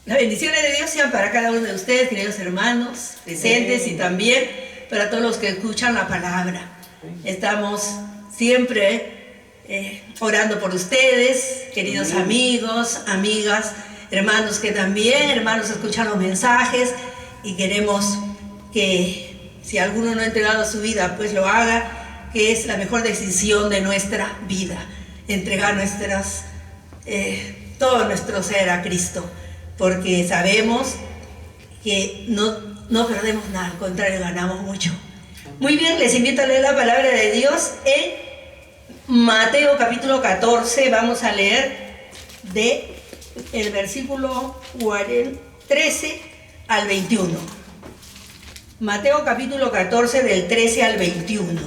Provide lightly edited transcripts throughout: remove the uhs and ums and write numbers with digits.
Las bendiciones de Dios sean para cada uno de ustedes, queridos hermanos presentes, y también para todos los que escuchan la palabra. Estamos siempre orando por ustedes, queridos amigos, amigas, hermanos que también, hermanos, escuchan los mensajes, y queremos que si alguno no ha entregado su vida, pues lo haga, que es la mejor decisión de nuestra vida, entregar todo nuestro ser a Cristo, porque sabemos que no perdemos nada, al contrario, ganamos mucho. Muy bien, les invito a leer la palabra de Dios en Mateo capítulo 14. Vamos a leer de el versículo 13 al 21. Mateo capítulo 14 del 13 al 21.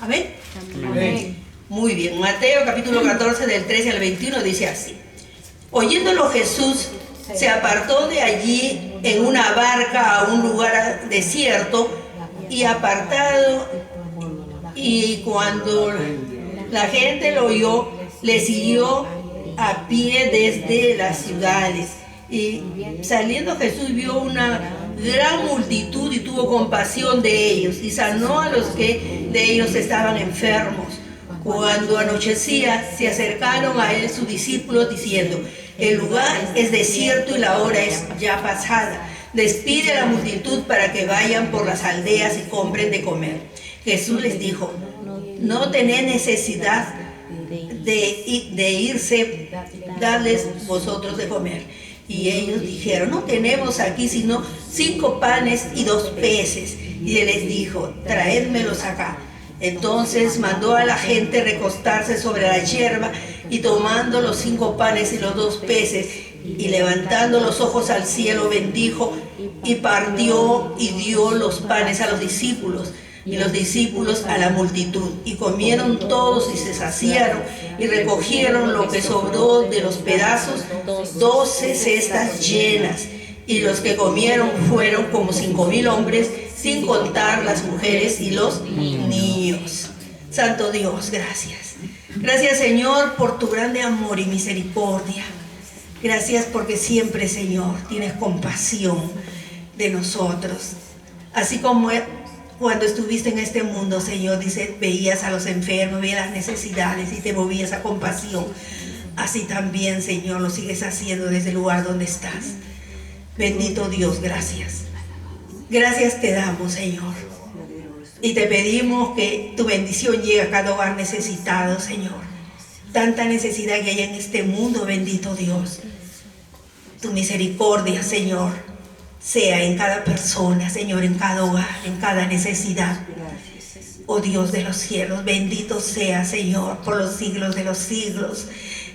¿Amén? Amén. Muy bien, Mateo capítulo 14 del 13 al 21 dice así: oyéndolo Jesús se apartó de allí en una barca a un lugar desierto y apartado, y cuando la gente lo oyó, le siguió a pie desde las ciudades. Y saliendo Jesús vio una gran multitud y tuvo compasión de ellos y sanó a los que de ellos estaban enfermos. Cuando anochecía, se acercaron a él sus discípulos diciendo: el lugar es desierto y la hora es ya pasada. Despide a la multitud para que vayan por las aldeas y compren de comer. Jesús les dijo: no tenéis necesidad de irse, darles vosotros de comer. Y ellos dijeron: no tenemos aquí sino 5 panes y 2 peces. Y él les dijo: traédmelos acá. Entonces mandó a la gente recostarse sobre la hierba, y tomando los 5 panes y los 2 peces, y levantando los ojos al cielo, bendijo y partió y dio los panes a los discípulos, y los discípulos a la multitud. Y comieron todos y se saciaron, y recogieron lo que sobró de los pedazos, 12 cestas llenas. Y los que comieron fueron como 5,000 hombres, sin contar las mujeres y los niños. Santo Dios, gracias. Gracias, Señor, por tu grande amor y misericordia. Gracias porque siempre, Señor, tienes compasión de nosotros. Así como cuando estuviste en este mundo, Señor, dice, veías a los enfermos, veías las necesidades y te movías a compasión. Así también, Señor, lo sigues haciendo desde el lugar donde estás. Bendito Dios, gracias. Gracias te damos, Señor. Y te pedimos que tu bendición llegue a cada hogar necesitado, Señor. Tanta necesidad que hay en este mundo, bendito Dios. Tu misericordia, Señor, sea en cada persona, Señor, en cada hogar, en cada necesidad. Oh Dios de los cielos, bendito sea, Señor, por los siglos de los siglos.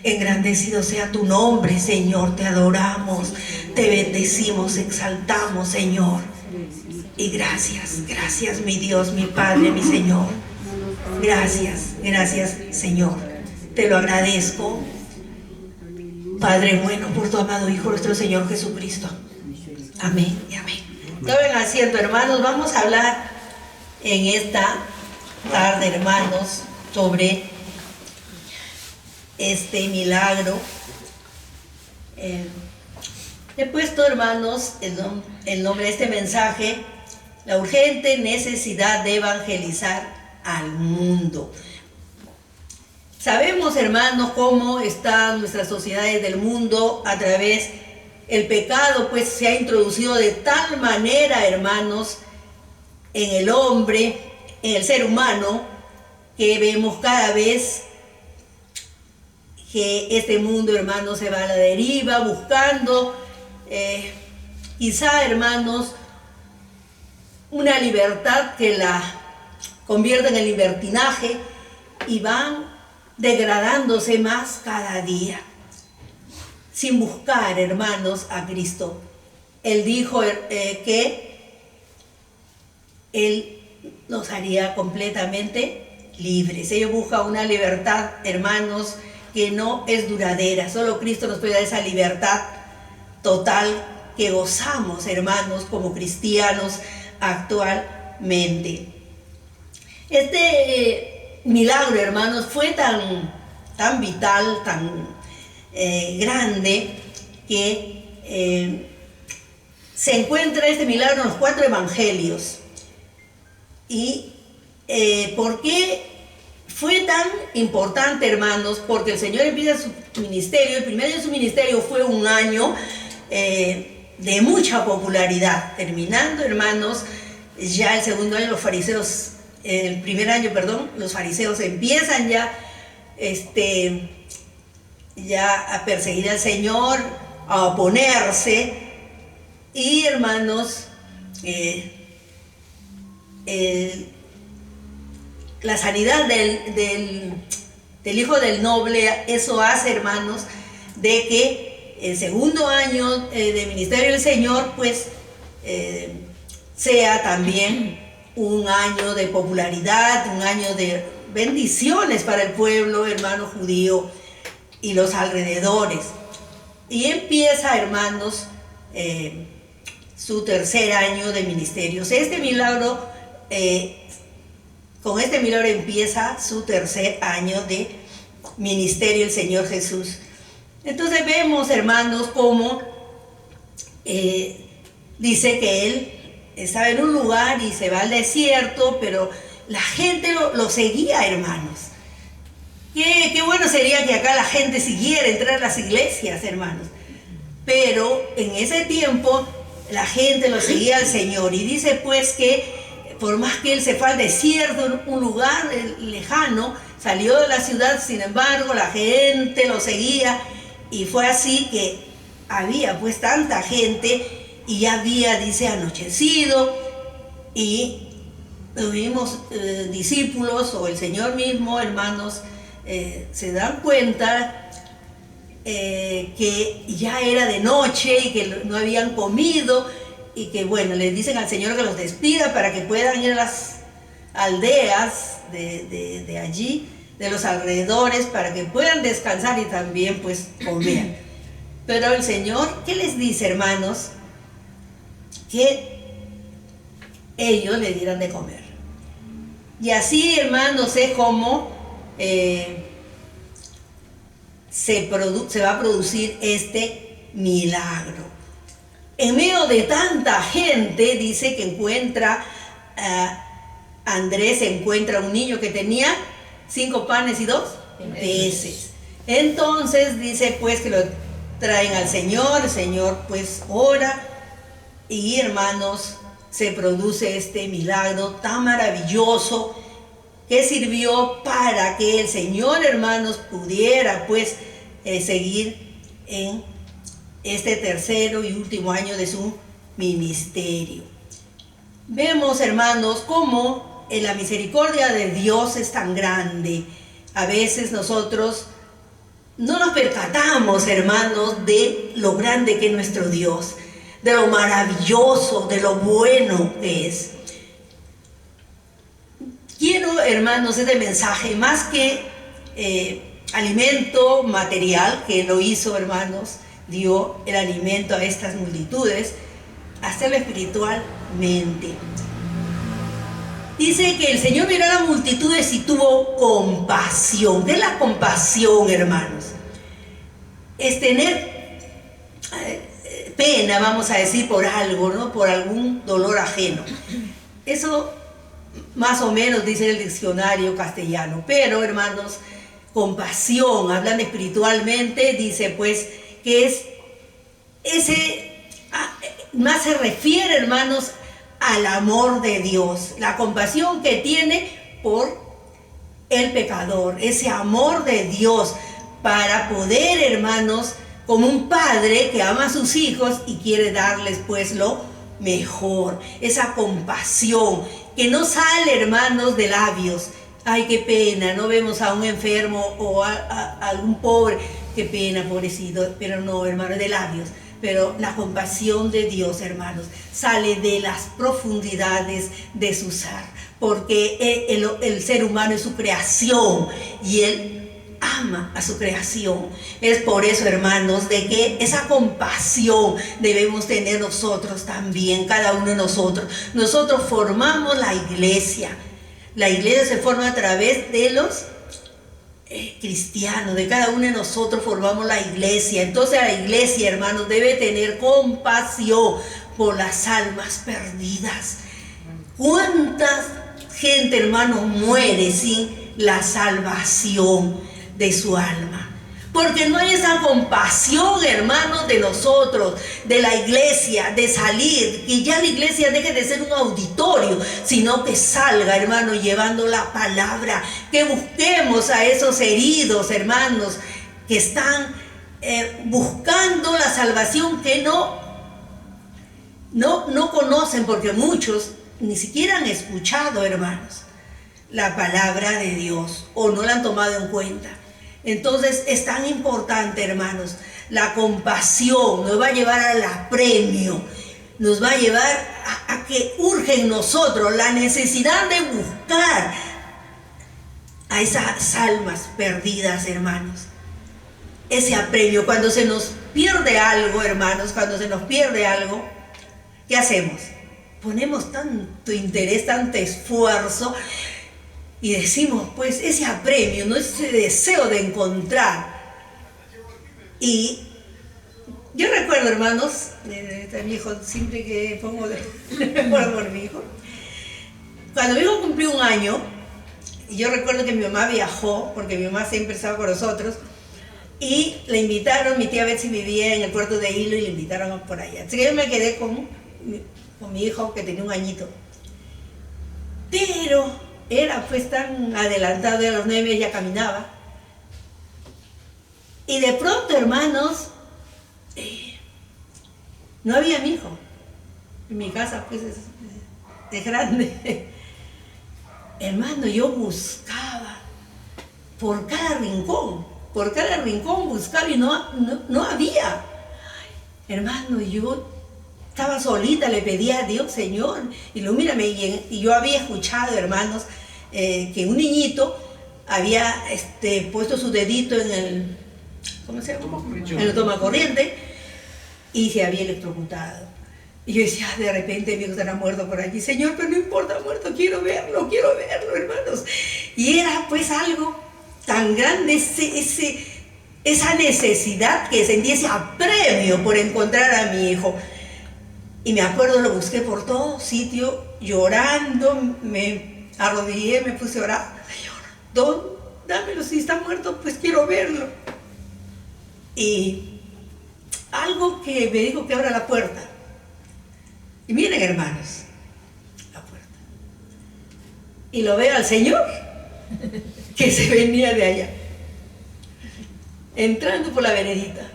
Engrandecido sea tu nombre, Señor. Te adoramos, te bendecimos, exaltamos, Señor. Y gracias, gracias, mi Dios, mi Padre, mi Señor. Gracias, gracias, Señor. Te lo agradezco, Padre bueno, por tu amado Hijo, nuestro Señor Jesucristo. Amén y amén. Tomen asiento, hermanos. Vamos a hablar en esta tarde, hermanos, sobre este milagro. He puesto, hermanos, el nombre de este mensaje: la urgente necesidad de evangelizar al mundo. Sabemos, hermanos, cómo están nuestras sociedades del mundo a través del pecado, pues se ha introducido de tal manera, hermanos, en el hombre, en el ser humano, que vemos cada vez que este mundo, hermanos, se va a la deriva, buscando quizá, hermanos, una libertad que la convierta en el libertinaje, y van degradándose más cada día, sin buscar, hermanos, a Cristo. Él dijo que Él nos haría completamente libres. Ellos buscan una libertad, hermanos, que no es duradera. Solo Cristo nos puede dar esa libertad total que gozamos, hermanos, como cristianos actualmente. Este milagro, hermanos, fue tan tan vital, tan grande, que se encuentra este milagro en los 4 evangelios. ¿Y por qué fue tan importante, hermanos? Porque el Señor empieza su ministerio. El primer año de su ministerio fue un año de mucha popularidad. Terminando, hermanos, ya el segundo año los fariseos, el primer año, perdón, los fariseos empiezan ya a perseguir al Señor, a oponerse. Y, hermanos, la sanidad del hijo del noble, eso hace, hermanos, de que el segundo año de ministerio del Señor, pues, sea también un año de popularidad, un año de bendiciones para el pueblo, hermano judío y los alrededores. Y empieza, hermanos, su tercer año de ministerio. Este milagro, con este milagro empieza su tercer año de ministerio el Señor Jesús. Entonces vemos, hermanos, cómo dice que Él estaba en un lugar y se va al desierto, pero la gente lo seguía, hermanos. Qué bueno sería que acá la gente siguiera, entrar a las iglesias, hermanos. Pero en ese tiempo la gente lo seguía al Señor. Y dice pues que por más que Él se fue al desierto, un lugar lejano, salió de la ciudad, sin embargo la gente lo seguía. Y fue así que había pues tanta gente y ya había, dice, anochecido, y los mismos discípulos o el Señor mismo, hermanos, se dan cuenta que ya era de noche y que no habían comido, y que bueno, les dicen al Señor que los despida para que puedan ir a las aldeas de allí, de los alrededores, para que puedan descansar y también pues comer. Pero el Señor, ¿qué les dice, hermanos? Que ellos le dieran de comer. Y así, hermanos, es como se va a producir este milagro. En medio de tanta gente, dice que encuentra, Andrés encuentra un niño que tenía 5 panes y 2 peces. Entonces dice pues que lo traen al Señor, el Señor pues ora, y hermanos, se produce este milagro tan maravilloso que sirvió para que el Señor, hermanos, pudiera pues seguir en este tercero y último año de su ministerio. Vemos, hermanos, cómo la misericordia de Dios es tan grande. A veces nosotros no nos percatamos, hermanos, de lo grande que es nuestro Dios, de lo maravilloso, de lo bueno que es. Quiero, hermanos, este mensaje, más que alimento material, que lo hizo, hermanos, dio el alimento a estas multitudes, hacerlo espiritualmente. Dice que el Señor miró a las multitudes y tuvo compasión. ¿Qué es la compasión, hermanos? Es tener pena, vamos a decir, por algo, ¿no? Por algún dolor ajeno. Eso más o menos dice el diccionario castellano. Pero, hermanos, compasión, hablando espiritualmente, dice pues que es más se refiere, hermanos, al amor de Dios, la compasión que tiene por el pecador, ese amor de Dios para poder, hermanos, como un padre que ama a sus hijos y quiere darles pues lo mejor, esa compasión que no sale, hermanos, de labios. Ay, qué pena, no vemos a un enfermo o a algún pobre, qué pena, pobrecito, pero no, hermanos, de labios. Pero la compasión de Dios, hermanos, sale de las profundidades de su ser, porque el ser humano es su creación y Él ama a su creación. Es por eso, hermanos, de que esa compasión debemos tener nosotros también, cada uno de nosotros. Nosotros formamos la iglesia. La iglesia se forma a través de los cristiano, de cada uno de nosotros formamos la iglesia. Entonces la iglesia, hermanos, debe tener compasión por las almas perdidas. ¿Cuánta gente, hermanos, muere sin la salvación de su alma? Porque no hay esa compasión, hermanos, de nosotros, de la iglesia, de salir, que ya la iglesia deje de ser un auditorio, sino que salga, hermano, llevando la palabra, que busquemos a esos heridos, hermanos, que están buscando la salvación, que no conocen, porque muchos ni siquiera han escuchado, hermanos, la palabra de Dios, o no la han tomado en cuenta. Entonces es tan importante, hermanos, la compasión nos va a llevar al apremio, nos va a llevar a que urge en nosotros la necesidad de buscar a esas almas perdidas, hermanos. Ese apremio, cuando se nos pierde algo, hermanos, cuando se nos pierde algo, ¿qué hacemos? Ponemos tanto interés, tanto esfuerzo, y decimos, pues, ese apremio, ¿no? Ese deseo de encontrar. Y yo recuerdo, hermanos, mi hijo, siempre que pongo por mi hijo, cuando mi hijo cumplió 1 año, yo recuerdo que mi mamá viajó, porque mi mamá siempre estaba con nosotros, y le invitaron, mi tía Betsy vivía en el puerto de Hilo, y le invitaron por allá. Así que yo me quedé con mi hijo, que tenía 1 añito. Pero era pues tan adelantado, de los 9 meses ya caminaba. Y de pronto, hermanos, no había mi hijo. En mi casa pues es grande. Hermano, yo buscaba por cada rincón buscaba, y no había. Hermano, yo estaba solita, le pedía a Dios, Señor, ilumíname. Y yo había escuchado, hermanos, que un niñito había puesto su dedito en el, ¿cómo se llama? En el tomacorriente, y se había electrocutado. Y yo decía, de repente mi hijo estará muerto por aquí. Señor, pero no importa, muerto, quiero verlo, hermanos. Y era pues algo tan grande, esa necesidad que sentí, ese apremio por encontrar a mi hijo. Y me acuerdo, lo busqué por todo sitio, llorando, me arrodillé, me puse a orar. Señor, dámelo, si está muerto, pues quiero verlo. Y algo que me dijo que abra la puerta. Y miren, hermanos, la puerta. Y lo veo al Señor, que se venía de allá, entrando por la veredita.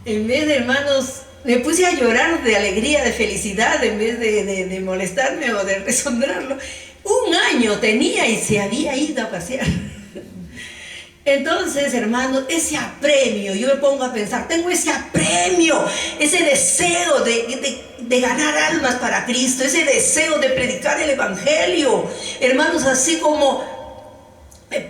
En vez de, hermanos, me puse a llorar de alegría, de felicidad, en vez de molestarme o de resonarlo. 1 año tenía y se había ido a pasear. Entonces, hermanos, ese apremio, yo me pongo a pensar, tengo ese apremio, ese deseo de ganar almas para Cristo, ese deseo de predicar el Evangelio. Hermanos, así como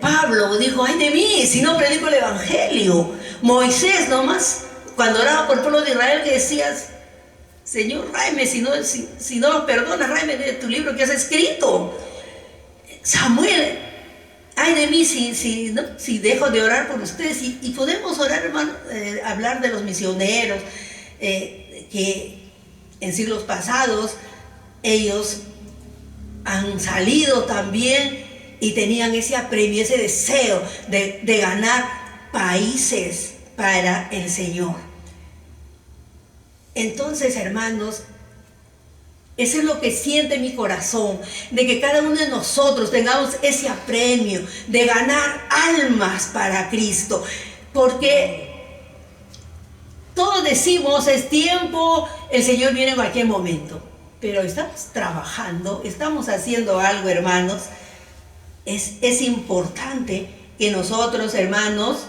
Pablo dijo, ay de mí, si no predico el Evangelio. Moisés nomás, cuando oraba por el pueblo de Israel, que decías, Señor, ráeme, si no los perdonas, ráeme de tu libro que has escrito. Samuel, ay de mí si dejo de orar por ustedes. Y podemos orar, hermano, hablar de los misioneros, que en siglos pasados ellos han salido también y tenían ese apremio, ese deseo de ganar países para el Señor. Entonces, hermanos, eso es lo que siente mi corazón, de que cada uno de nosotros tengamos ese apremio de ganar almas para Cristo. Porque todos decimos, es tiempo, el Señor viene en cualquier momento. Pero estamos trabajando, estamos haciendo algo, hermanos. Es importante que nosotros, hermanos,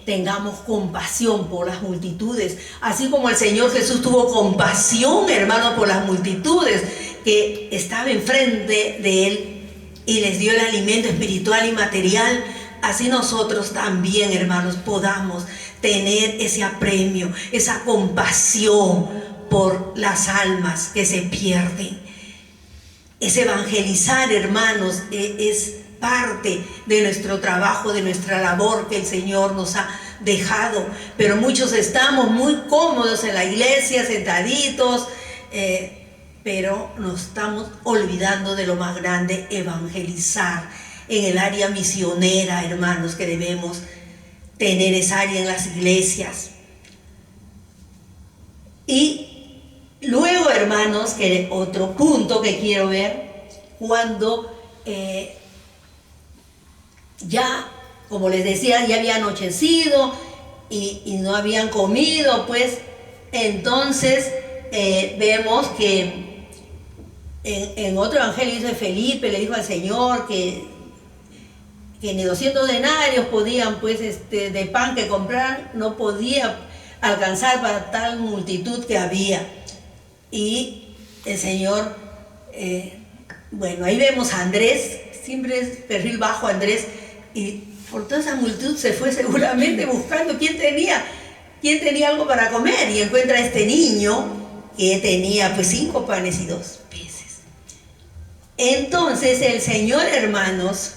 tengamos compasión por las multitudes, así como el Señor Jesús tuvo compasión, hermano, por las multitudes que estaban enfrente de Él y les dio el alimento espiritual y material. Así nosotros también, hermanos, podamos tener ese apremio, esa compasión por las almas que se pierden. Es evangelizar, hermanos, es parte de nuestro trabajo, de nuestra labor que el Señor nos ha dejado. Pero muchos estamos muy cómodos en la iglesia, sentaditos, pero nos estamos olvidando de lo más grande: evangelizar en el área misionera, hermanos, que debemos tener esa área en las iglesias. Y luego, hermanos, que otro punto que quiero ver, cuando ya, como les decía, ya había anochecido y no habían comido, pues entonces vemos que en otro evangelio dice: Felipe le dijo al Señor que ni 200 denarios podían, pues, de pan que comprar, no podía alcanzar para tal multitud que había. Y el Señor, bueno, ahí vemos a Andrés, siempre es perfil bajo Andrés, y por toda esa multitud se fue seguramente buscando quién tenía algo para comer, y encuentra a este niño que tenía pues 5 panes y 2 peces. Entonces el Señor, hermanos,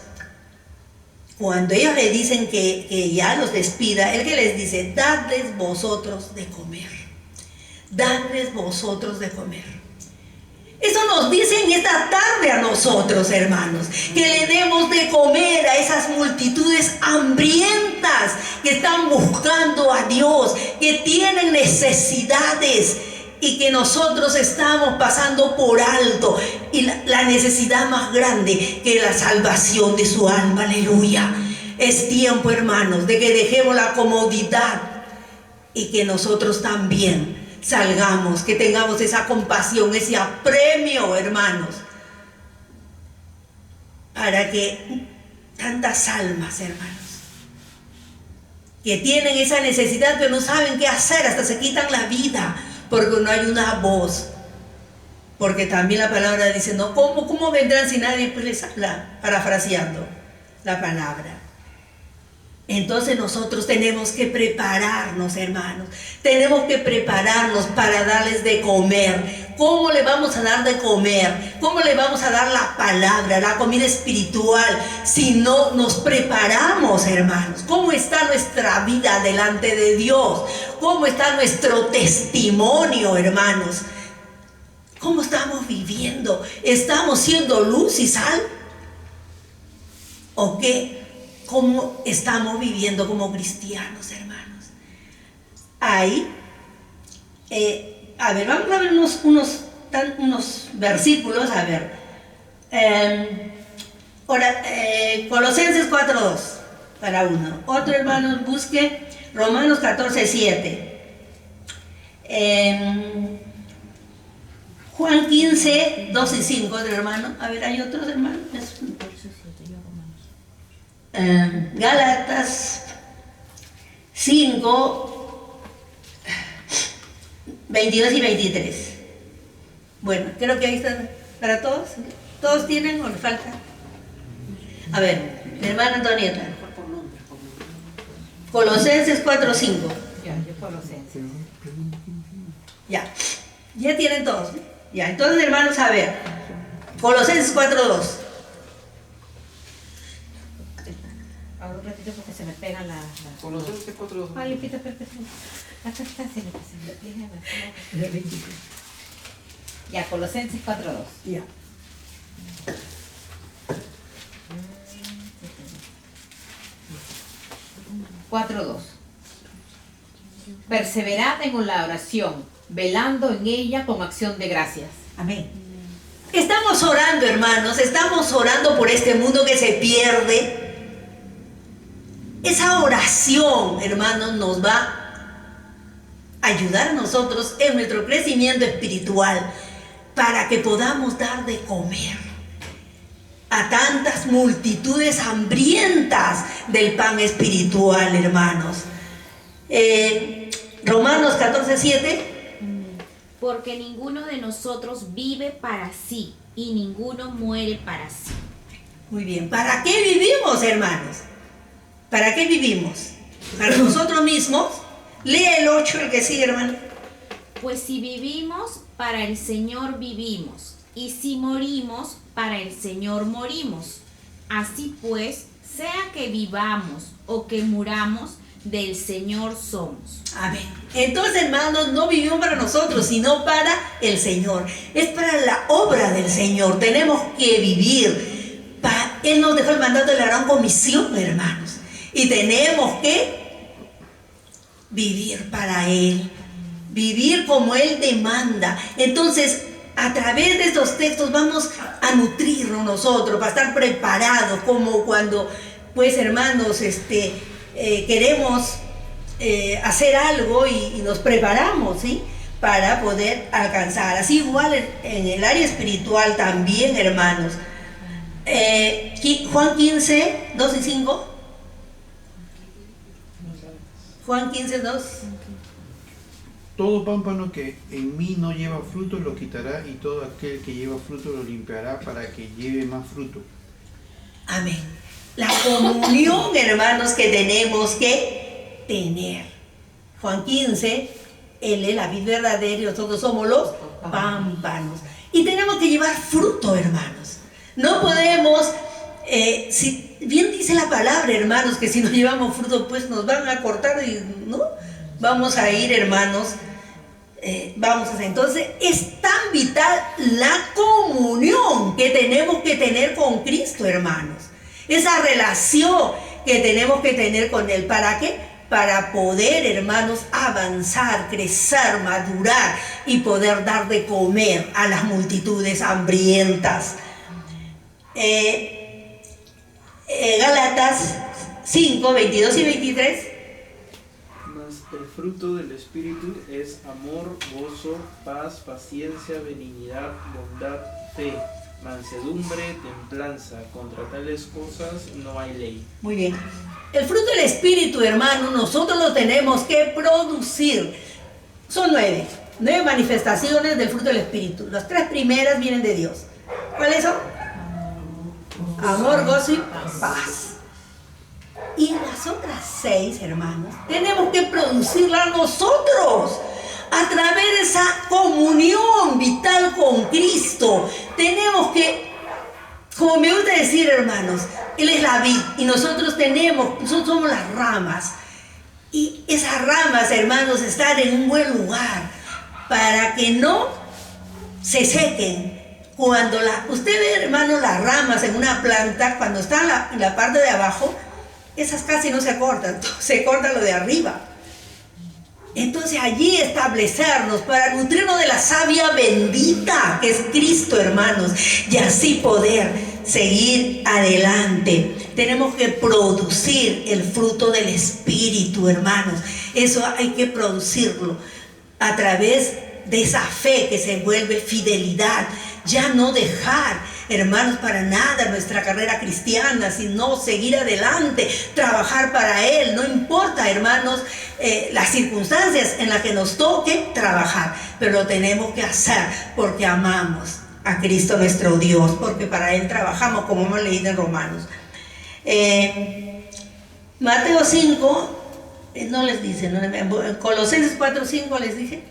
cuando ellos le dicen que ya los despida, Él que les dice: dadles vosotros de comer. Dadles vosotros de comer. Eso nos dicen esta tarde a nosotros, hermanos, que le demos de comer a esas multitudes hambrientas que están buscando a Dios, que tienen necesidades y que nosotros estamos pasando por alto, y la necesidad más grande que la salvación de su alma. Aleluya. Es tiempo, hermanos, de que dejemos la comodidad y que nosotros también salgamos, que tengamos esa compasión, ese apremio, hermanos, para que tantas almas, hermanos, que tienen esa necesidad pero no saben qué hacer, hasta se quitan la vida porque no hay una voz. Porque también la palabra dice: no, ¿cómo vendrán si nadie pues les habla? Parafraseando la palabra. Entonces nosotros tenemos que prepararnos, hermanos. Tenemos que prepararnos para darles de comer. ¿Cómo le vamos a dar de comer? ¿Cómo le vamos a dar la palabra, la comida espiritual, si no nos preparamos, hermanos? ¿Cómo está nuestra vida delante de Dios? ¿Cómo está nuestro testimonio, hermanos? ¿Cómo estamos viviendo? ¿Estamos siendo luz y sal? ¿O qué? ¿Cómo estamos viviendo como cristianos, hermanos? Ahí, a ver, vamos a ver unos versículos, a ver. Colosenses 4:2, para uno. Otro, hermanos, busque Romanos 14:7. Juan 15:2 y 5, hermano. A ver, hay otros, hermanos. Gálatas 5:22 y 23. Bueno, creo que ahí están para todos. ¿Todos tienen o les falta? A ver, hermana Antonieta. Colosenses 4:5. Ya, yo Colosenses. Ya tienen todos, ¿eh? Ya, entonces, hermanos, a ver. Colosenses 4:2. Ahora un ratito porque se me pegan las... Colosenses 4:2. Ay, Lupita, acá está, se me pegan las... Ya, Colosenses 4:2. Ya. Perseverad en la oración, velando en ella con acción de gracias. Amén. Estamos orando, hermanos, estamos orando por este mundo que se pierde. Esa oración, hermanos, nos va a ayudar a nosotros en nuestro crecimiento espiritual para que podamos dar de comer a tantas multitudes hambrientas del pan espiritual, hermanos. Romanos 14:7. Porque ninguno de nosotros vive para sí y ninguno muere para sí. Muy bien. ¿Para qué vivimos, hermanos? ¿Para qué vivimos? ¿Para nosotros mismos? Lea el 8, el que sigue, hermano. Pues si vivimos, para el Señor vivimos, y si morimos, para el Señor morimos. Así pues, sea que vivamos o que muramos, del Señor somos. Amén. Entonces, hermanos, no vivimos para nosotros, sino para el Señor. Es para la obra del Señor. Tenemos que vivir. Él nos dejó el mandato de la gran comisión, hermanos. Y tenemos que vivir para Él. Vivir como Él demanda. Entonces, a través de estos textos vamos a nutrirnos nosotros, para estar preparados, como cuando, pues, hermanos, queremos hacer algo y nos preparamos, ¿sí?, para poder alcanzar. Así igual en el área espiritual también, hermanos. Juan 15, 2 y 5. Juan 15, 2. Todo pámpano que en mí no lleva fruto lo quitará, y todo aquel que lleva fruto lo limpiará para que lleve más fruto. Amén. La comunión, hermanos, que tenemos que tener. Juan 15, Él es la vid verdadera y nosotros somos los pámpanos. Y tenemos que llevar fruto, hermanos. No podemos, si bien dice la palabra, hermanos, que si no llevamos fruto, pues nos van a cortar y no vamos a ir, hermanos. Vamos a hacer. Entonces, es tan vital la comunión que tenemos que tener con Cristo, hermanos. Esa relación que tenemos que tener con Él. ¿Para qué? Para poder, hermanos, avanzar, crecer, madurar y poder dar de comer a las multitudes hambrientas. Gálatas 5, 22 y 23. Mas el fruto del Espíritu es amor, gozo, paz, paciencia, benignidad, bondad, fe, mansedumbre, templanza. Contra tales cosas no hay ley. Muy bien. El fruto del Espíritu, hermano, nosotros lo tenemos que producir. Son 9 manifestaciones del fruto del Espíritu. Las 3 primeras vienen de Dios. ¿Cuáles son? Amor, gozo y paz. Y las otras 6, hermanos, tenemos que producirlas nosotros a través de esa comunión vital con Cristo. Tenemos que, como me gusta decir, hermanos, Él es la vid y nosotros somos las ramas. Y esas ramas, hermanos, están en un buen lugar para que no se sequen. Cuando usted ve, hermanos, las ramas en una planta, cuando están en la parte de abajo, esas casi no se cortan, se corta lo de arriba. Entonces allí establecernos para nutrirnos de la savia bendita que es Cristo, hermanos, y así poder seguir adelante. Tenemos que producir el fruto del Espíritu, hermanos. Eso hay que producirlo a través de esa fe que se vuelve fidelidad. Ya no dejar, hermanos, para nada nuestra carrera cristiana, sino seguir adelante, trabajar para Él. No importa, hermanos, las circunstancias en las que nos toque trabajar, pero lo tenemos que hacer porque amamos a Cristo nuestro Dios, porque para Él trabajamos, como hemos leído en Romanos. Mateo 5, no les dice, ¿no? Colosenses 4, 5 les dije.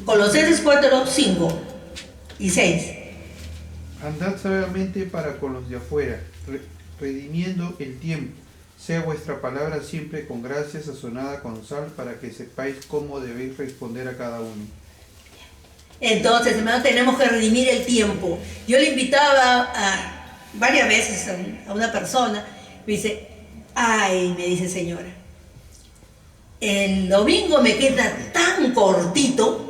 Colosenses 4, 5 y 6. Andad sabiamente para con los de afuera, redimiendo el tiempo. Sea vuestra palabra siempre con gracia, sazonada con sal, para que sepáis cómo debéis responder a cada uno. Entonces, hermanos, tenemos que redimir el tiempo. Yo le invitaba varias veces a una persona, me dice, me dice, señora, el domingo me queda tan cortito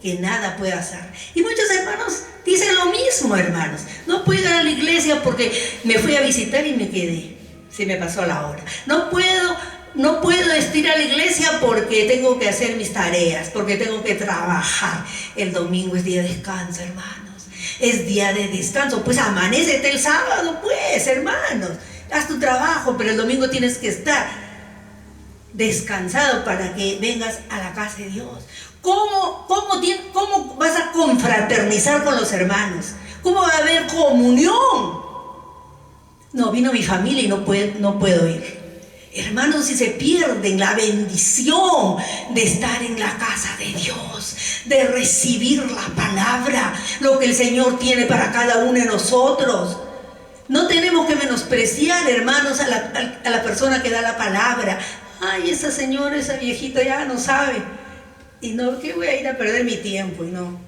que nada puedo hacer. Y muchos hermanos dicen lo mismo, hermanos. No puedo ir a la iglesia porque me fui a visitar y me quedé. Se me pasó la hora. No puedo ir a la iglesia porque tengo que hacer mis tareas, porque tengo que trabajar. El domingo es día de descanso, hermanos. Es día de descanso. Pues amanécete el sábado, pues, hermanos. Haz tu trabajo, pero el domingo tienes que estar descansado para que vengas a la casa de Dios. ¿Cómo vas a confraternizar con los hermanos? ¿Cómo va a haber comunión? No, vino mi familia y no puedo ir. Hermanos, si se pierden la bendición de estar en la casa de Dios, de recibir la palabra, lo que el Señor tiene para cada uno de nosotros. No tenemos que menospreciar, hermanos, a la persona que da la palabra. Ay, esa señora, esa viejita ya no sabe. Y no, que voy a ir a perder mi tiempo. Y no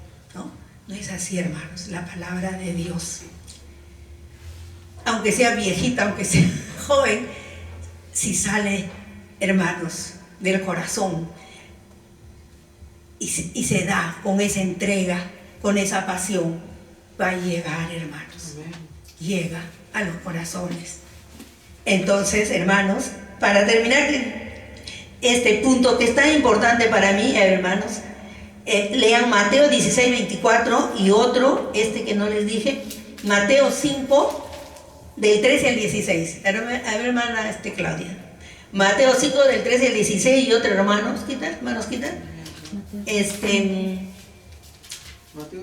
es así, hermanos. La palabra de Dios, aunque sea viejita, aunque sea joven, si sale, hermanos, del corazón y se da con esa entrega, con esa pasión, va a llegar, hermanos. Llega a los corazones. Entonces, hermanos, para terminar este punto que es tan importante para mí, hermanos, lean Mateo 16, 24 y otro, que no les dije, Mateo 5, del 13 al 16. A ver, hermana Claudia. Mateo 5, del 13 al 16 y otro, hermanos, quitan. Mateo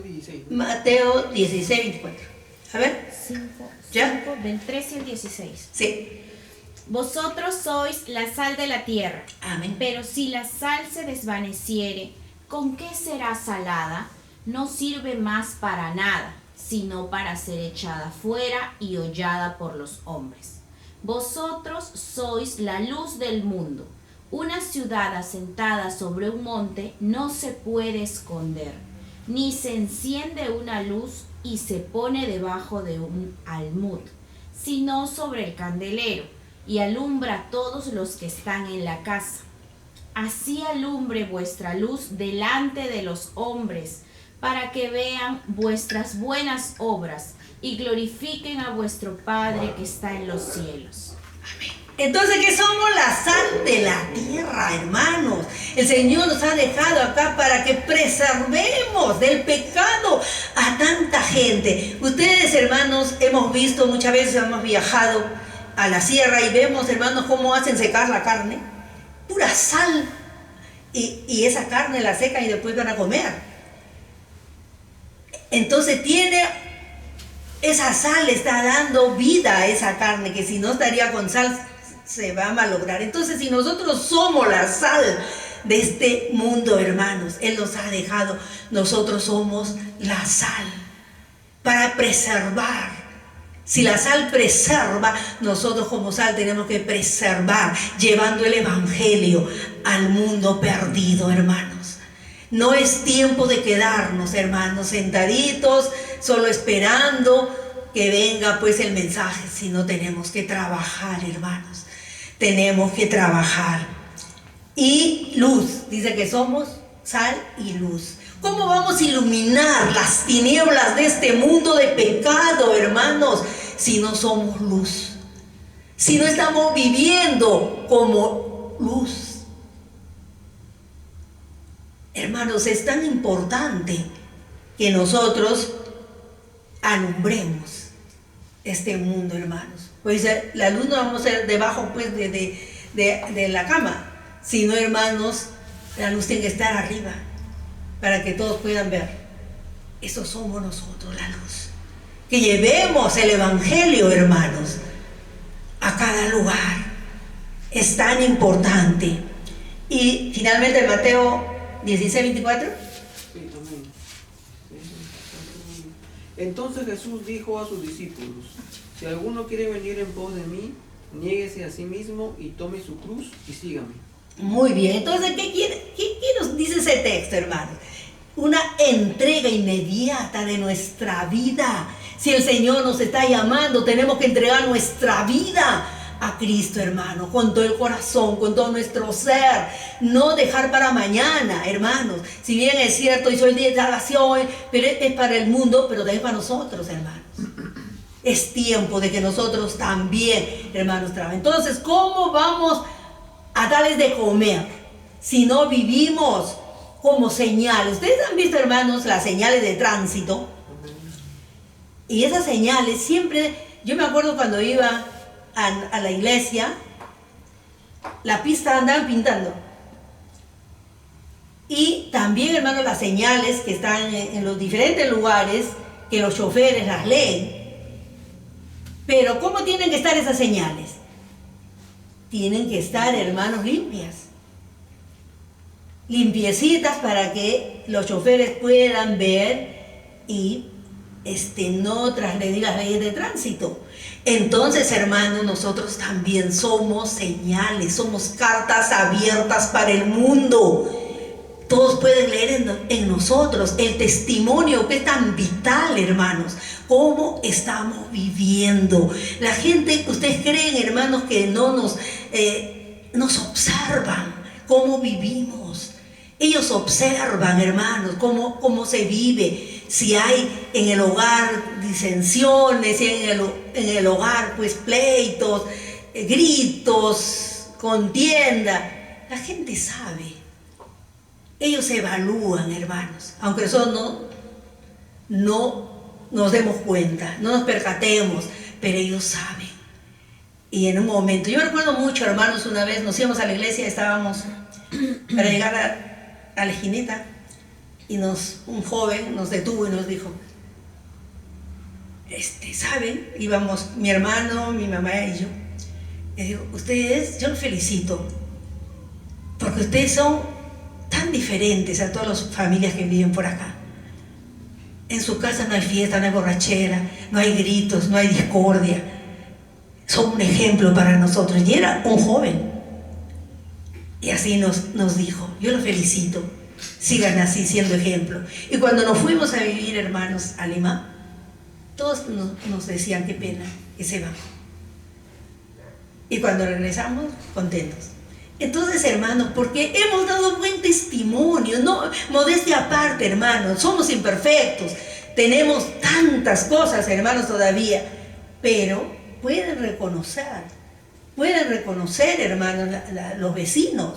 16. Mateo 16, 24. A ver. 5, ¿Ya? del 13 al 16. Sí. Vosotros sois la sal de la tierra. Amén. Pero si la sal se desvaneciere, ¿con qué será salada? No sirve más para nada, sino para ser echada fuera y hollada por los hombres. Vosotros sois la luz del mundo. Una ciudad asentada sobre un monte no se puede esconder, ni se enciende una luz y se pone debajo de un almud, sino sobre el candelero, y alumbra a todos los que están en la casa. Así alumbre vuestra luz delante de los hombres, para que vean vuestras buenas obras y glorifiquen a vuestro Padre que está en los cielos. Entonces, ¿qué somos? La sal de la tierra, hermanos. El Señor nos ha dejado acá para que preservemos del pecado a tanta gente. Ustedes, hermanos, hemos visto, muchas veces hemos viajado a la sierra y vemos, hermanos, cómo hacen secar la carne. Pura sal. Y esa carne la secan y después van a comer. Entonces esa sal está dando vida a esa carne, que si no estaría con sal se va a malograr. Entonces, si nosotros somos la sal de este mundo, hermanos, Él nos ha dejado, nosotros somos la sal para preservar. Si la sal preserva, nosotros como sal tenemos que preservar, llevando el evangelio al mundo perdido, hermanos. No es tiempo de quedarnos, hermanos, sentaditos, solo esperando que venga pues el mensaje, sino tenemos que trabajar, hermanos. Tenemos que trabajar. Y luz, dice que somos sal y luz. ¿Cómo vamos a iluminar las tinieblas de este mundo de pecado, hermanos, si no somos luz? Si no estamos viviendo como luz. Hermanos, es tan importante que nosotros alumbremos este mundo, hermanos. Pues la luz no vamos a ser debajo pues de la cama, sino, hermanos, la luz tiene que estar arriba para que todos puedan ver. Eso somos nosotros, la luz. Que llevemos el evangelio, hermanos, a cada lugar. Es tan importante. Y finalmente Mateo 16, 24. Sí, también. Entonces Jesús dijo a sus discípulos: si alguno quiere venir en pos de mí, niéguese a sí mismo y tome su cruz y sígame. Muy bien, entonces, ¿qué nos dice ese texto, hermanos? Una entrega inmediata de nuestra vida. Si el Señor nos está llamando, tenemos que entregar nuestra vida a Cristo, hermano, con todo el corazón, con todo nuestro ser. No dejar para mañana, hermanos. Si bien es cierto, y soy el día de salvación, pero es para el mundo, pero también para nosotros, hermanos. Es tiempo de que nosotros también, hermanos, trabajemos. Entonces, ¿cómo vamos a darles de comer si no vivimos como señales? Ustedes han visto, hermanos, las señales de tránsito. Y esas señales siempre, yo me acuerdo cuando iba a la iglesia, la pista andaban pintando. Y también, hermanos, las señales que están en los diferentes lugares, que los choferes las leen. Pero ¿cómo tienen que estar esas señales? tienen que estar, hermanos, limpias. Limpiecitas para que los choferes puedan ver y no transgredir las leyes de tránsito. Entonces, hermanos, nosotros también somos señales, somos cartas abiertas para el mundo. Todos pueden leer en nosotros el testimonio que es tan vital, hermanos, cómo estamos viviendo. La gente, ustedes creen, hermanos, que no nos observan cómo vivimos. Ellos observan, hermanos, cómo se vive. Si hay en el hogar disensiones, si hay en el hogar pues pleitos, gritos, contienda, la gente sabe. Ellos evalúan, hermanos, aunque eso no nos demos cuenta, no nos percatemos, pero ellos saben. Y en un momento, yo recuerdo mucho, hermanos, una vez nos íbamos a la iglesia, estábamos para llegar a la esquinita, y un joven nos detuvo y nos dijo, ¿saben? Íbamos mi hermano, mi mamá y yo. Y digo, ustedes, yo los felicito, porque ustedes son tan diferentes a todas las familias que viven por acá. En su casa no hay fiesta, no hay borrachera, no hay gritos, no hay discordia. Son un ejemplo para nosotros. Y era un joven. Y así nos dijo, yo los felicito, sigan así siendo ejemplo. Y cuando nos fuimos a vivir, hermanos, a Lima, todos nos decían qué pena que se van. Y cuando regresamos, contentos. Entonces, hermanos, porque hemos dado buen testimonio, no, modestia aparte, hermanos, somos imperfectos, tenemos tantas cosas, hermanos, todavía, pero pueden reconocer, hermanos, los vecinos.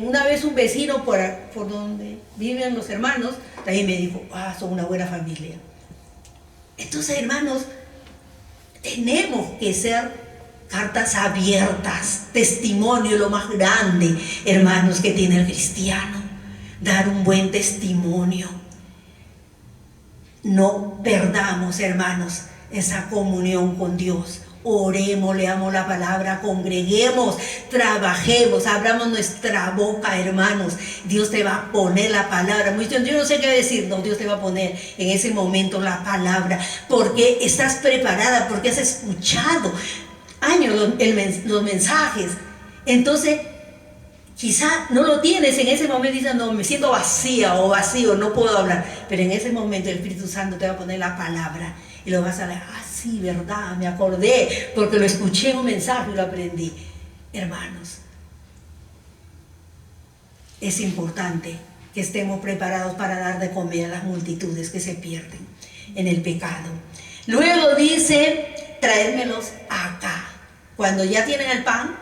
Una vez un vecino por donde viven los hermanos, también me dijo, son una buena familia. Entonces, hermanos, tenemos que ser cartas abiertas, testimonio lo más grande, hermanos, que tiene el cristiano, dar un buen testimonio. No perdamos, hermanos, esa comunión con Dios. Oremos, leamos la palabra, congreguemos, trabajemos, abramos nuestra boca, hermanos. Dios te va a poner la palabra. Yo no sé qué decir, no, Dios te va a poner en ese momento la palabra, porque estás preparada, porque has escuchado años los mensajes. Entonces, quizá no lo tienes en ese momento, dices, no, me siento vacía o vacío, no puedo hablar. Pero en ese momento el Espíritu Santo te va a poner la palabra y lo vas a leer. Sí, verdad, me acordé, porque lo escuché en un mensaje y lo aprendí. Hermanos, es importante que estemos preparados para dar de comer a las multitudes que se pierden en el pecado. Luego dice, tráedmelos acá. Cuando ya tienen el pan,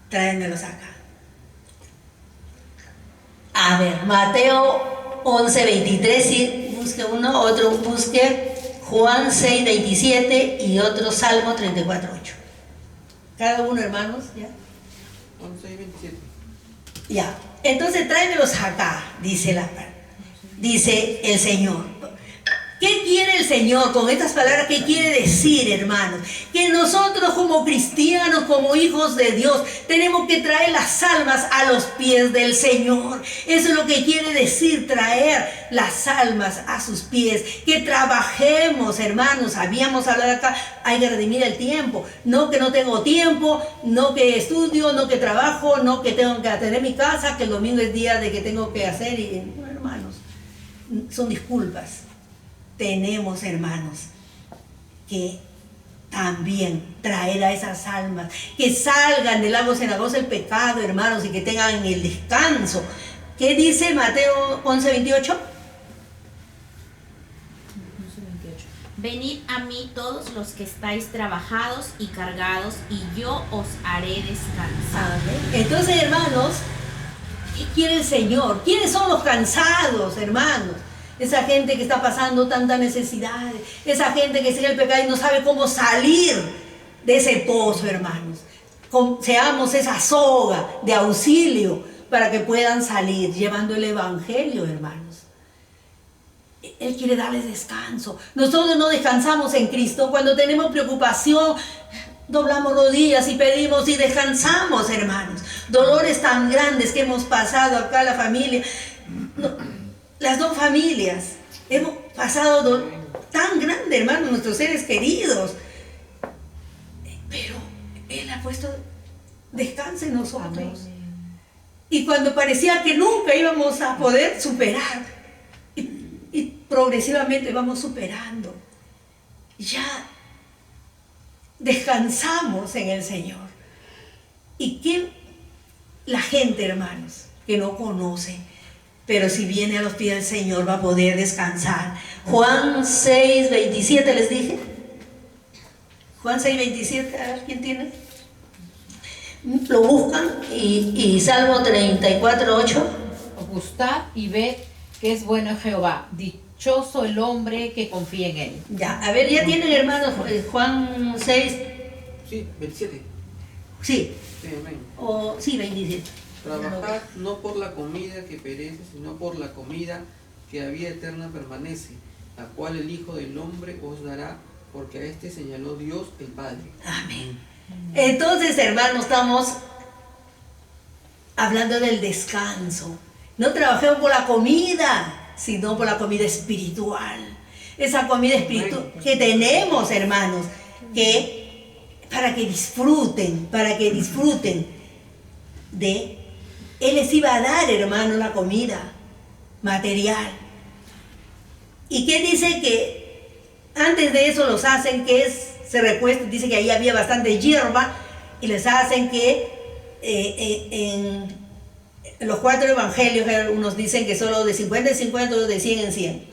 tráedmelos acá. A ver, Mateo 11:23, si busque uno, otro busque Juan 6:27 y otro Salmo 34:8. Cada uno, hermanos, ¿ya? 11:27. Ya. Entonces tráemelos acá, dice el Señor. ¿Qué quiere el Señor con estas palabras? ¿Qué quiere decir, hermanos? Que nosotros como cristianos, como hijos de Dios, tenemos que traer las almas a los pies del Señor. Eso es lo que quiere decir, traer las almas a sus pies. Que trabajemos, hermanos. Habíamos hablado acá, hay que redimir el tiempo. No que no tengo tiempo, no que estudio, no que trabajo, no que tengo que atender mi casa, que el domingo es día de que tengo que hacer. Hermanos, son disculpas. Tenemos, hermanos, que también traer a esas almas, que salgan del lago cenagoso del pecado, hermanos, y que tengan el descanso. ¿Qué dice Mateo 11:28? Venid a mí todos los que estáis trabajados y cargados, y yo os haré descansar. Entonces, hermanos, ¿qué quiere el Señor? ¿Quiénes son los cansados, hermanos? Esa gente que está pasando tantas necesidades, esa gente que sigue el pecado y no sabe cómo salir de ese pozo, hermanos. Seamos esa soga de auxilio para que puedan salir llevando el evangelio, hermanos. Él quiere darles descanso. Nosotros no descansamos en Cristo cuando tenemos preocupación. doblamos rodillas y pedimos y descansamos, hermanos. Dolores tan grandes que hemos pasado acá la familia, las dos familias, hemos pasado tan grande, hermanos, nuestros seres queridos. Pero Él ha puesto descanso en nosotros. Amén. Y cuando parecía que nunca íbamos a poder superar, y progresivamente vamos superando, ya descansamos en el Señor. Y que la gente, hermanos, que no conoce, pero si viene a los pies del Señor va a poder descansar. Juan 6:27 les dije. Juan 6:27, a ver, ¿quién tiene? Lo buscan y Salmo 34:8. Gustad y ved que es bueno Jehová. Dichoso el hombre que confía en él. Ya, a ver, ya tienen, hermanos, Juan 6. Sí, 27. Sí, Sí, amén. sí, 27. Trabajad no por la comida que perece, sino por la comida que a vida eterna permanece, la cual el Hijo del Hombre os dará, porque a este señaló Dios el Padre. Amén. Entonces, hermanos, estamos hablando del descanso. No trabajemos por la comida, sino por la comida espiritual. Esa comida espiritual que tenemos, hermanos, para que disfruten de... Él les iba a dar, hermano, la comida material. ¿Y qué dice? Que antes de eso los hacen se recuestan, dice que ahí había bastante hierba, y les hacen que en los 4 evangelios, unos dicen que solo de 50 en 50, otros de 100 en 100.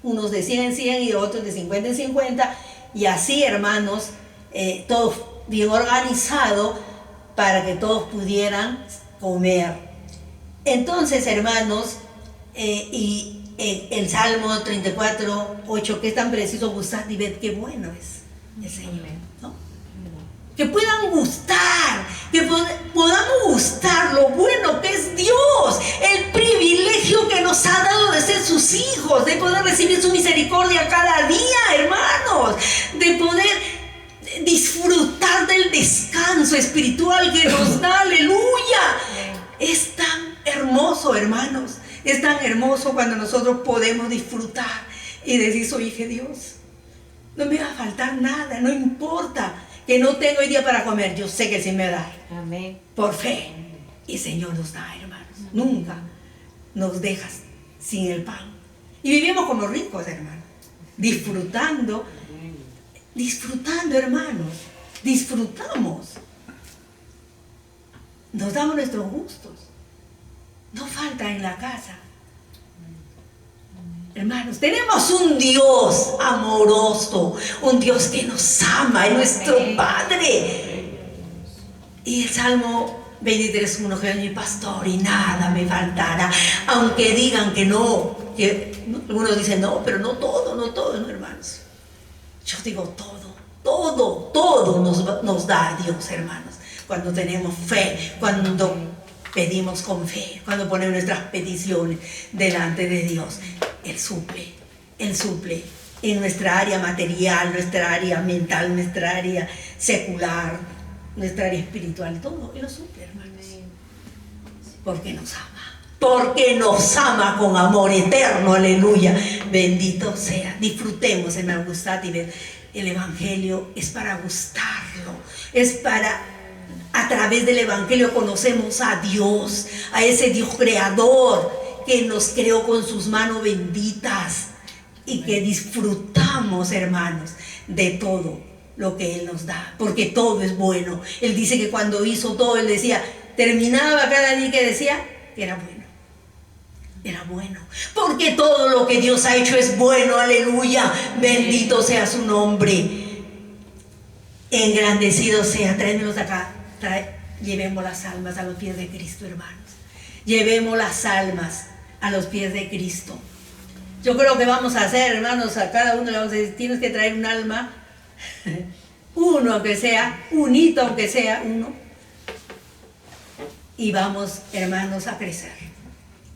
Unos de 100 en 100 y otros de 50 en 50, y así, hermanos, todo bien organizado para que todos pudieran comer. Entonces, hermanos, y el Salmo 34:8, que es tan preciso, gustad y ved qué bueno es el Señor, ¿no? Que puedan gustar, que podamos gustar lo bueno que es Dios, el privilegio que nos ha dado de ser sus hijos, de poder recibir su misericordia cada día, hermanos, de poder disfrutar del descanso espiritual que nos da, aleluya. Es tan hermoso, hermanos, es tan hermoso cuando nosotros podemos disfrutar y decir, soy hija de Dios, no me va a faltar nada, no importa que no tengo hoy día para comer, yo sé que sí me da. Amén. Por fe. Y el Señor nos da, hermanos. Nunca nos dejas sin el pan. Y vivimos como ricos, hermanos. Disfrutando, hermanos. Disfrutamos. Nos damos nuestros gustos. No falta en la casa. Hermanos, tenemos un Dios amoroso, un Dios que nos ama, es nuestro Padre. Y el Salmo 23:1, que es mi pastor y nada me faltará. Aunque digan que no, algunos dicen no, pero no todo, no, hermanos. Yo digo todo nos da Dios, hermanos. Cuando tenemos fe, cuando pedimos con fe, cuando ponemos nuestras peticiones delante de Dios, Él suple en nuestra área material, nuestra área mental, nuestra área secular, nuestra área espiritual, todo, Él lo suple, hermanos. Porque nos ama con amor eterno, aleluya, bendito sea. Disfrutemos, hermano, gustad y ved. El Evangelio es para gustarlo, es para... A través del Evangelio conocemos a Dios, a ese Dios creador que nos creó con sus manos benditas y que disfrutamos, hermanos, de todo lo que Él nos da, porque todo es bueno. Él dice que cuando hizo todo, Él decía, terminaba cada día que decía, era bueno, porque todo lo que Dios ha hecho es bueno, aleluya, bendito sea su nombre, engrandecido sea. Tráemelos acá. Llevemos las almas a los pies de Cristo, hermanos. Llevemos las almas a los pies de Cristo. Yo creo que vamos a hacer, hermanos, a cada uno le vamos a decir, tienes que traer un alma, uno aunque sea, unito aunque sea, uno. Y vamos, hermanos, a crecer.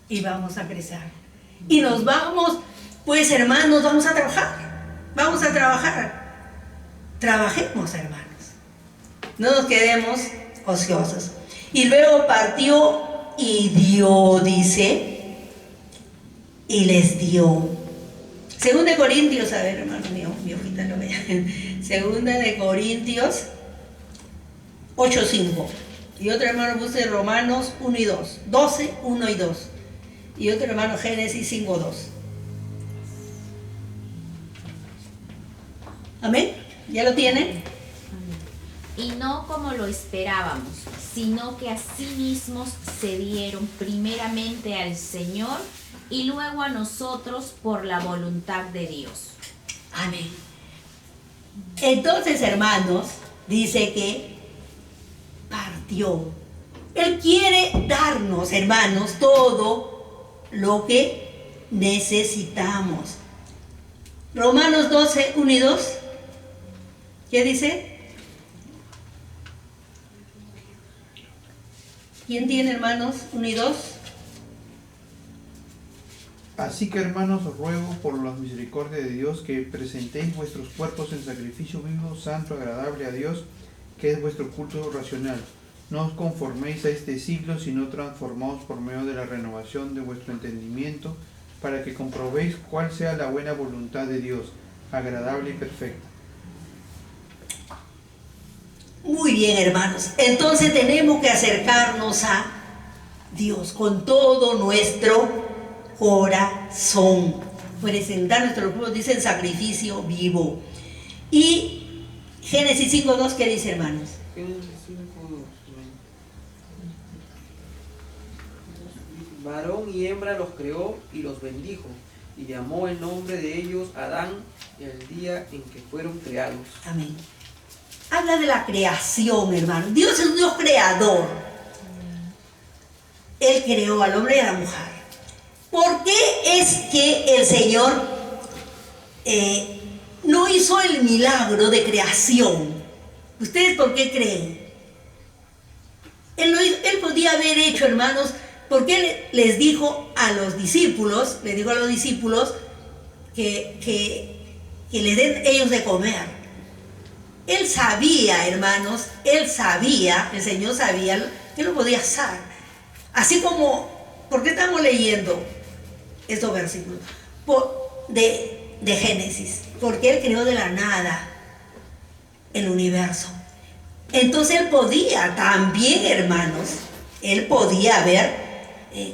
Y vamos a crecer. Y nos vamos, pues, hermanos, vamos a trabajar. trabajemos, hermanos. No nos quedemos ociosos. Y luego partió y dio, dice, y les dio. Segunda de Corintios, a ver, hermano mío, mi hojita lo vea. Segunda de Corintios 8:5. Y otro hermano puse Romanos 1 y 2. 12, 1 y 2. Y otro hermano Génesis 5:2. Amén. ¿Ya lo tienen? Y no como lo esperábamos, sino que a sí mismos se dieron primeramente al Señor y luego a nosotros por la voluntad de Dios. Amén. Entonces, hermanos, dice que partió. Él quiere darnos, hermanos, todo lo que necesitamos. Romanos 12, 1 y 2. ¿Qué dice? ¿Quién tiene, hermanos, 1 y 2? Así que, hermanos, os ruego por la misericordia de Dios que presentéis vuestros cuerpos en sacrificio vivo, santo, agradable a Dios, que es vuestro culto racional. No os conforméis a este siglo, sino transformaos por medio de la renovación de vuestro entendimiento, para que comprobéis cuál sea la buena voluntad de Dios, agradable y perfecta. Muy bien, hermanos. Entonces tenemos que acercarnos a Dios con todo nuestro corazón. Presentar nuestro cuerpo, dice, en sacrificio vivo. Y Génesis 5:2, ¿qué dice, hermanos? Génesis 5:2. Varón y hembra los creó y los bendijo, y llamó el nombre de ellos Adán el día en que fueron creados. Amén. Habla de la creación, hermano. Dios es un Dios creador. Él creó al hombre y a la mujer. ¿Por qué es que el Señor no hizo el milagro de creación? ¿Ustedes por qué creen? Él podía haber hecho, hermanos, porque Él les dijo a los discípulos, que les den ellos de comer. Él sabía, hermanos, el Señor sabía que lo podía hacer. Así como, ¿por qué estamos leyendo estos versículos? De Génesis, porque Él creó de la nada el universo. Entonces Él podía también, hermanos, Él podía haber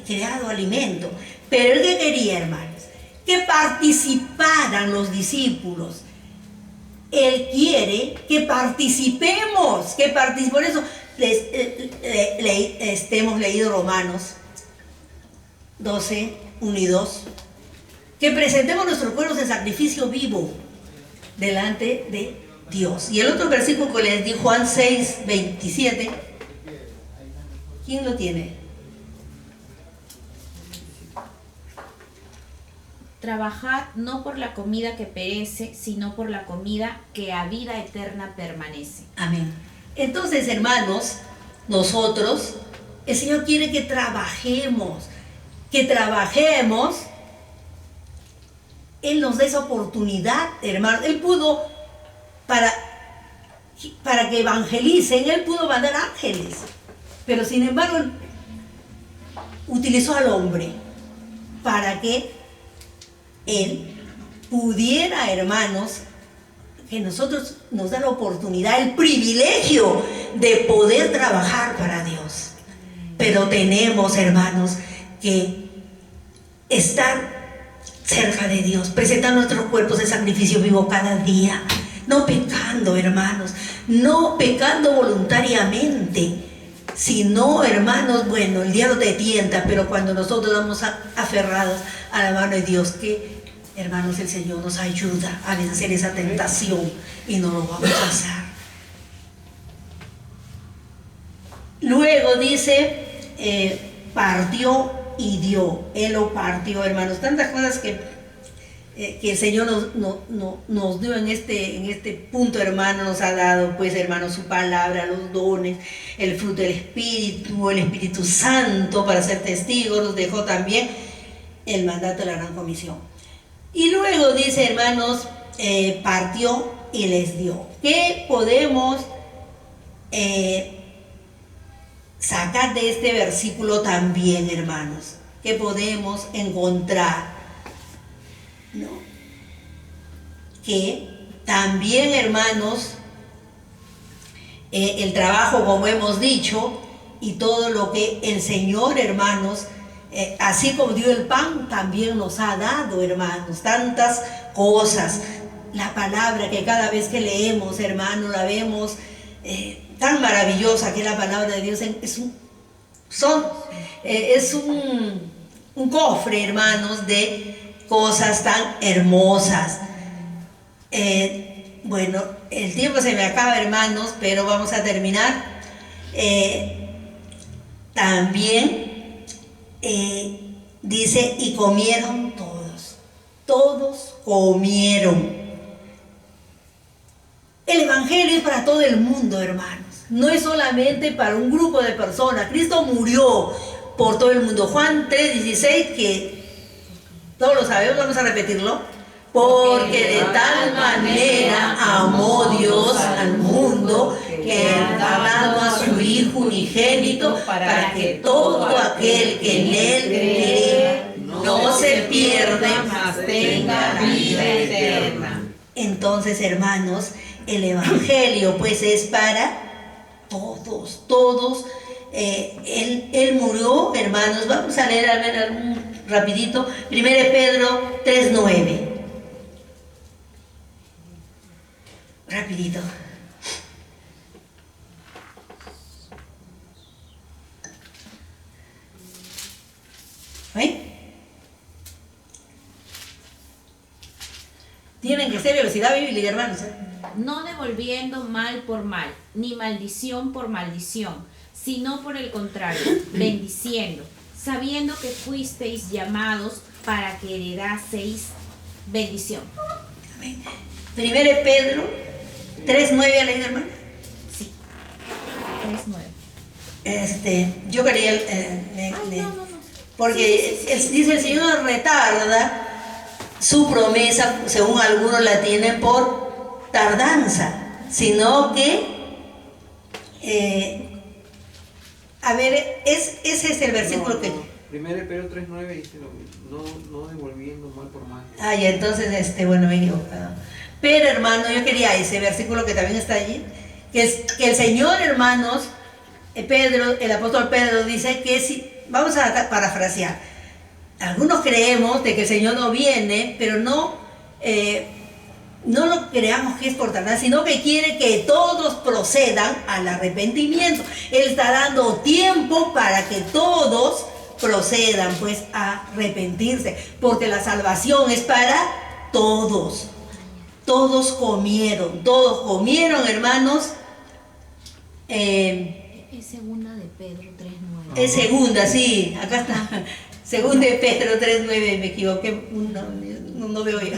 creado alimento. Pero Él que quería, hermanos, que participaran los discípulos. Él quiere que participemos, por eso hemos leído Romanos 12, 1 y 2, que presentemos nuestros cuerpos en sacrificio vivo delante de Dios. Y el otro versículo que les di, Juan 6, 27, ¿quién lo tiene? Trabajad no por la comida que perece, sino por la comida que a vida eterna permanece. Amén. Entonces, hermanos, nosotros, el Señor quiere que trabajemos. Él nos da esa oportunidad, hermanos. Él pudo, para que evangelicen, Él pudo mandar ángeles. Pero sin embargo, utilizó al hombre para que Él pudiera, hermanos, que nosotros nos da la oportunidad, el privilegio de poder trabajar para Dios. Pero tenemos, hermanos, que estar cerca de Dios, presentar nuestros cuerpos en sacrificio vivo cada día, no pecando, hermanos, no pecando voluntariamente, sino, hermanos, bueno, el diablo te tienta, pero cuando nosotros vamos aferrados a la mano de Dios, que, hermanos, el Señor nos ayuda a vencer esa tentación y no lo vamos a hacer. Luego dice, partió y dio. Él lo partió, hermanos. Tantas cosas que el Señor nos dio en este punto, hermano, nos ha dado, pues, hermano, su palabra, los dones, el fruto del Espíritu, el Espíritu Santo para ser testigos. Nos dejó también el mandato de la Gran Comisión. Y luego dice, hermanos, partió y les dio. ¿Qué podemos sacar de este versículo también, hermanos? ¿Qué podemos encontrar? ¿No? Que también, hermanos, el trabajo, como hemos dicho, y todo lo que el Señor, hermanos, así como dio el pan, también nos ha dado, hermanos, tantas cosas. La palabra que cada vez que leemos, hermanos, la vemos tan maravillosa, que la palabra de Dios es un cofre, hermanos, de cosas tan hermosas. Bueno, el tiempo se me acaba, hermanos, pero vamos a terminar. También dice, y comieron todos comieron. El Evangelio es para todo el mundo, hermanos. No es solamente para un grupo de personas. Cristo murió por todo el mundo. Juan 3:16, que todos lo sabemos, vamos a repetirlo. Porque de tal manera amó Dios al mundo que ha dado a su Hijo unigénito para que todo aquel que en Él cree no se pierda, mas tenga vida eterna. Entonces, hermanos, el Evangelio pues es para todos. Él murió, hermanos. Vamos a leer, a ver, algún rapidito. 1 Pedro 3:9. Rapidito. Tienen que ser velocidad bíblica, hermanos. No devolviendo mal por mal, ni maldición por maldición, sino por el contrario, bendiciendo, sabiendo que fuisteis llamados para que heredaseis bendición. Amén. 1 Pedro 3:9, ¿a leer, hermano? Sí, 3:9. Yo quería porque sí. dice el Señor retarda su promesa, según algunos la tienen por tardanza, sino que ese es el versículo que... 1 Pedro 3:9 dice lo mismo, no devolviendo mal por mal. Ay, entonces, bueno, me he equivocado. Pero, hermano, yo quería ese versículo que también está allí, que el Señor, hermanos, el apóstol Pedro dice que si, vamos a parafrasear, algunos creemos de que el Señor no viene, pero no lo creamos que es por tardar, sino que quiere que todos procedan al arrepentimiento. Él está dando tiempo para que todos procedan pues a arrepentirse, porque la salvación es para todos. Todos comieron, hermanos. Es segunda de Pedro 3:9. Es segunda, sí, acá está. Segunda de Pedro 3:9, me equivoqué, no veo yo.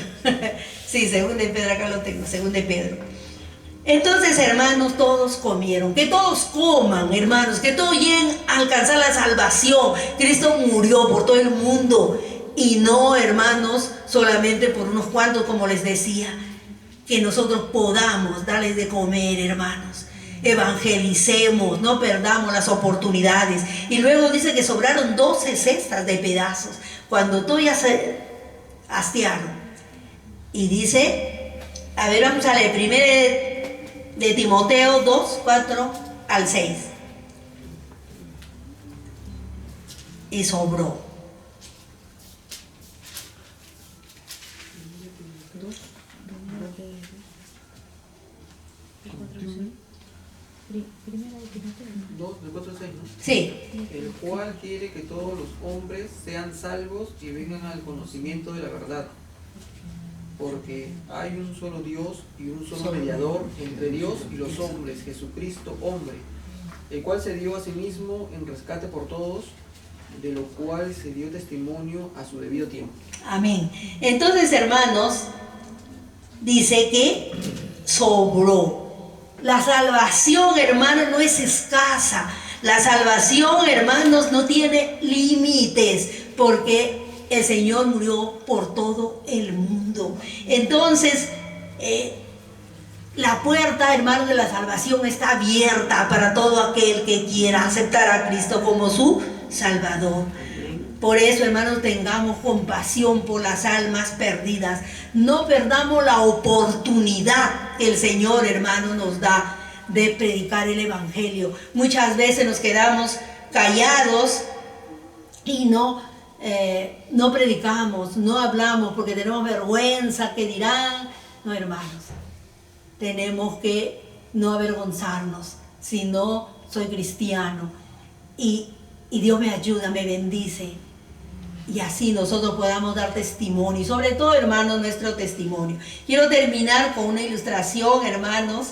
Sí, segunda de Pedro, acá lo tengo, segunda de Pedro. Entonces, hermanos, todos comieron. Que todos coman, hermanos, que todos lleguen a alcanzar la salvación. Cristo murió por todo el mundo. Y no, hermanos, solamente por unos cuantos, como les decía. Que nosotros podamos darles de comer, hermanos. Evangelicemos, no perdamos las oportunidades. Y luego dice que sobraron 12 cestas de pedazos, cuando todos ya se hastiaron. Y dice, a ver, vamos a leer, 1 de Timoteo 2:4-6. Y sobró. Primera de Timoteo. 2, del 4 al 6, ¿no? Sí. El cual quiere que todos los hombres sean salvos y vengan al conocimiento de la verdad. Porque hay un solo Dios y un solo mediador entre Dios y los hombres, Jesucristo hombre, el cual se dio a sí mismo en rescate por todos, de lo cual se dio testimonio a su debido tiempo. Amén. Entonces, hermanos, dice que sobró. La salvación, hermanos, no es escasa. La salvación, hermanos, no tiene límites, porque el Señor murió por todo el mundo. Entonces, La puerta, hermanos, de la salvación está abierta para todo aquel que quiera aceptar a Cristo como su Salvador. Por eso, hermanos, tengamos compasión por las almas perdidas. No perdamos la oportunidad que el Señor, hermanos, nos da de predicar el Evangelio. Muchas veces nos quedamos callados y no predicamos, no hablamos porque tenemos vergüenza, ¿qué dirán? No, hermanos, tenemos que no avergonzarnos, sino soy cristiano y Dios me ayuda, me bendice, y así nosotros podamos dar testimonio, y sobre todo, hermanos, nuestro testimonio. Quiero terminar con una ilustración, hermanos,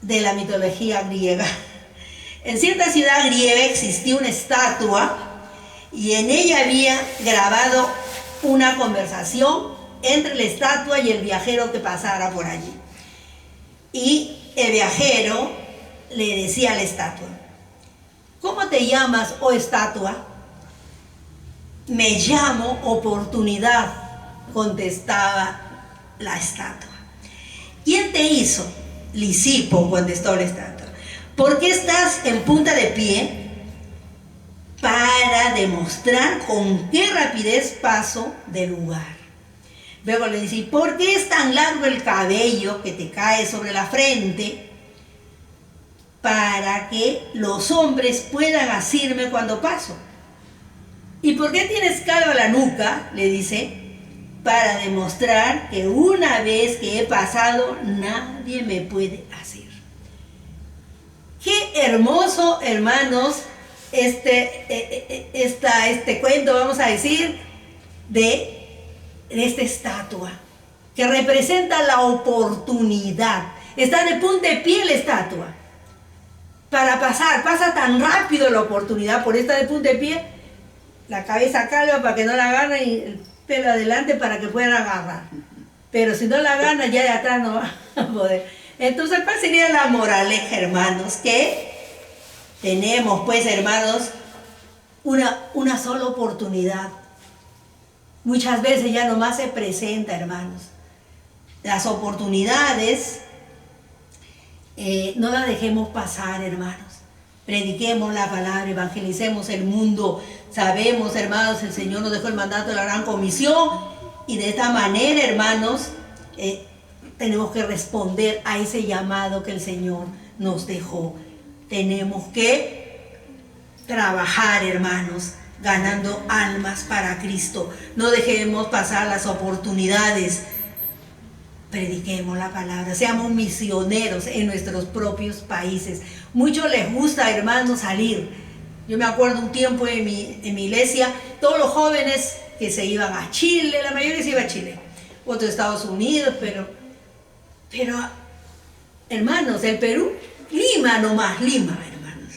de la mitología griega. En cierta ciudad griega existía una estatua y en ella había grabado una conversación entre la estatua y el viajero que pasara por allí. Y el viajero le decía a la estatua: ¿cómo te llamas, oh estatua? Me llamo Oportunidad, contestaba la estatua. ¿Quién te hizo? Lisipo, contestó la estatua. ¿Por qué estás en punta de pie? Para demostrar con qué rapidez paso del lugar. Luego le dice: ¿por qué es tan largo el cabello que te cae sobre la frente? Para que los hombres puedan asirme cuando paso. ¿Y por qué tienes calva la nuca? Le dice: para demostrar que una vez que he pasado, nadie me puede asir. Qué hermoso, hermanos, este cuento, vamos a decir, de esta estatua, que representa la oportunidad. Está de punta de pie la estatua para pasar, pasa tan rápido la oportunidad, por esta de punta de pie, la cabeza calva para que no la agarren y el pelo adelante para que puedan agarrar. Pero si no la agarran, ya de atrás no va a poder. Entonces, ¿cuál sería la moraleja, hermanos? Que tenemos, pues, hermanos, una sola oportunidad. Muchas veces ya nomás se presenta, hermanos. Las oportunidades no las dejemos pasar, hermanos. Prediquemos la palabra, evangelicemos el mundo. Sabemos, hermanos, el Señor nos dejó el mandato de la gran comisión, y de esta manera, hermanos, tenemos que responder a ese llamado que el Señor nos dejó. Tenemos que trabajar, hermanos, ganando almas para Cristo. No dejemos pasar las oportunidades. Prediquemos la palabra, seamos misioneros en nuestros propios países. Muchos les gusta, hermanos, salir. Yo me acuerdo un tiempo en mi iglesia, todos los jóvenes que se iban a Chile, la mayoría se iba a Chile, otros a Estados Unidos, pero hermanos, el Perú, Lima nomás, Lima, hermanos.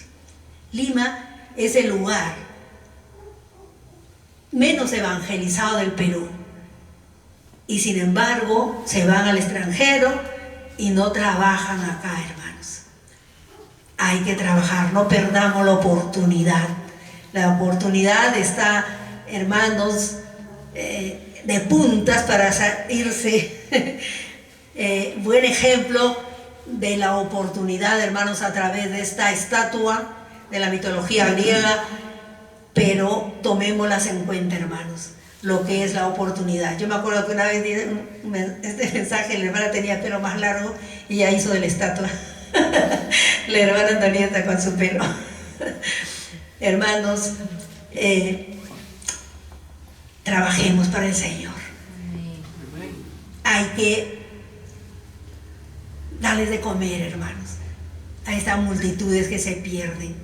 Lima es el lugar menos evangelizado del Perú. Y sin embargo, se van al extranjero y no trabajan acá, hermanos. Hay que trabajar, no perdamos la oportunidad. La oportunidad está, hermanos, de puntas para irse. Buen ejemplo de la oportunidad, hermanos, a través de esta estatua de la mitología griega, pero tomémoslas en cuenta, hermanos, lo que es la oportunidad. Yo me acuerdo que una vez di este mensaje, la hermana tenía pelo más largo y ella hizo de la estatua. La hermana Antonieta con su pelo. Hermanos, trabajemos para el Señor. Hay que darles de comer, hermanos, a estas multitudes que se pierden.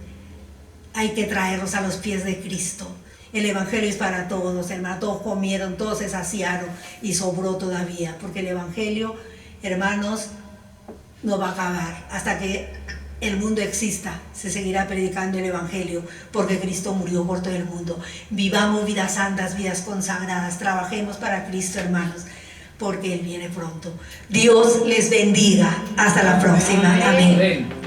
Hay que traerlos a los pies de Cristo. El Evangelio es para todos, hermanos. Todos comieron, todos se saciaron y sobró todavía, porque el Evangelio, hermanos, no va a acabar. Hasta que el mundo exista, se seguirá predicando el Evangelio, porque Cristo murió por todo el mundo. Vivamos vidas santas, vidas consagradas. Trabajemos para Cristo, hermanos, porque Él viene pronto. Dios les bendiga. Hasta la próxima. Amén.